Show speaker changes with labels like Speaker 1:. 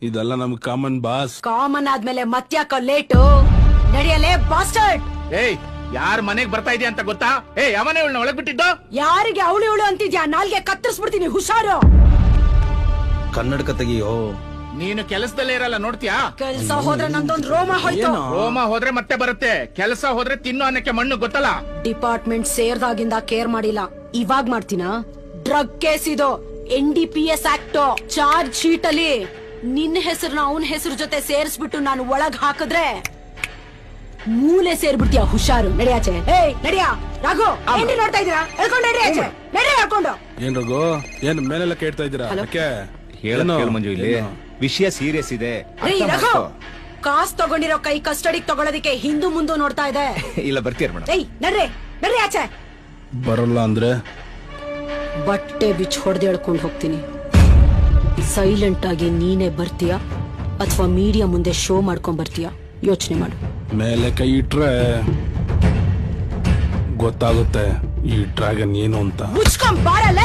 Speaker 1: ಇದೆಲ್ಲ ನಮ್ಗೆ common boss.
Speaker 2: Common ಆದ್ಮೇಲೆ ಮತ್ಯಾಕ ಲೇಟು? ನಡೆಯಲೇ ಬಾಸ್ಟರ್ಡ್.
Speaker 3: ಏಯ್ ಯಾರ್ ಮನೆಗ್ ಬರ್ತಾ ಇದೆಯಾ ಅಂತ ಗೊತ್ತಾ? ಯಾವನೇ ಇವಳನ್ನ ಒಳಗ್ ಬಿಟ್ಟಿದ್ದು?
Speaker 2: ಯಾರಿಗೆ ಅವಳು ಇವಳು ಅಂತಿದ್ಯಾ? ನಾಲ್ಗೆ ಕತ್ತರಿಸ್ಬಿಡ್ತೀನಿ, ಹುಷಾರು.
Speaker 1: ಕನ್ನಡಕ ತೆಗಿಯೋ.
Speaker 3: ನೀನು ಕೆಲಸದಲ್ಲೇ ಇರಲ್ಲ, ನೋಡ್ತೀಯಾ?
Speaker 2: ಕೆಲ್ಸ ಹೋದ್ರೆ ನಂದೊಂದ್ ರೋಮ ಹೋಯ್ತು.
Speaker 3: ರೋಮ ಹೋದ್ರೆ ಮತ್ತೆ ಬರುತ್ತೆ, ಕೆಲಸ ಹೋದ್ರೆ ತಿನ್ನು ಅನ್ನಕ್ಕೆ ಮಣ್ಣು, ಗೊತ್ತಲ್ಲ?
Speaker 2: ಡಿಪಾರ್ಟ್ಮೆಂಟ್ ಸೇರ್ದಾಗಿಂದ ಕೇರ್ ಮಾಡಿಲ್ಲ, ಇವಾಗ್ ಮಾಡ್ತೀನಾ? ಡ್ರಗ್ ಕೇಸ್ ಇದು, NDPS ಆಕ್ಟ್. ಚಾರ್ಜ್ ಶೀಟ್ ಅಲ್ಲಿ ನಿನ್ನ ಹೆಸರನ್ನ ಅವನ ಹೆಸರು ಜೊತೆ ಸೇರಿಸ್ಬಿಟ್ಟು ನಾನು ಒಳಗ್ ಹಾಕಿದ್ರೆ ಮೂಲೆ ಸೇರ್ಬಿಡ್ತೀಯ, ಹುಷಾರು. ನಡಿಯಾಚೆ. ಏಯ್ ನಡಿಯಾ ರಾಘು, ಏನ್ರಿ ನೋಡ್ತಾ ಇದೀರಾ? ಹೇಳ್ಕೊಂಡು ನಡಿಯಾಚೆ, ನಡಿ ಹೇಳ್ಕೊಂಡು.
Speaker 1: ಏನ್ ರಘು, ಏನ್ ಮೇಲೆಲ್ಲ ಕೇಳ್ತಾ ಇದ್ದೀರಾ?
Speaker 4: ಮಂಜು, ಇಲ್ಲಿ ವಿಷಯ ಸೀರಿಯಸ್ ಇದೆ.
Speaker 2: ರೀ ರಘು, ಕಾಸ್ ತಗೊಂಡಿರೋ ಕೈ ಕಸ್ಟಡಿಗೆ ತಗೊಳೋದಕ್ಕೆ ಹಿಂದು ಮುಂದೆ ನೋಡ್ತಾ ಇದೆ.
Speaker 4: ಇಲ್ಲ ಬರ್ತೀರ ಮೇಡಮ್.
Speaker 2: ಏಯ್ ನಡ್ರಿ ನಡ್ರಿ ಆಚೆ.
Speaker 1: ಬರಲ್ಲ ಅಂದ್ರೆ
Speaker 2: ಬಟ್ಟೆ ಬಿಚ್ಚ ಹೊಡೆದು ಹೇಳ್ಕೊಂಡು ಹೋಗ್ತೀನಿ. ಸೈಲೆಂಟ್ ಆಗಿ ನೀನೇ ಬರ್ತೀಯಾ ಅಥವಾ ಮೀಡಿಯಾ ಮುಂದೆ ಶೋ ಮಾಡ್ಕೊಂಡ್ ಬರ್ತೀಯಾ? ಯೋಚನೆ ಮಾಡು.
Speaker 1: ಮೇಲೆ ಕೈ ಇಟ್ರೆ ಗೊತ್ತಾಗುತ್ತೆ ಈ ಡ್ರ್ಯಾಗನ್ ಏನು ಅಂತ.
Speaker 2: ಮುಚ್ಕೊಂಡ್ ಬಾರಲ್ಲ.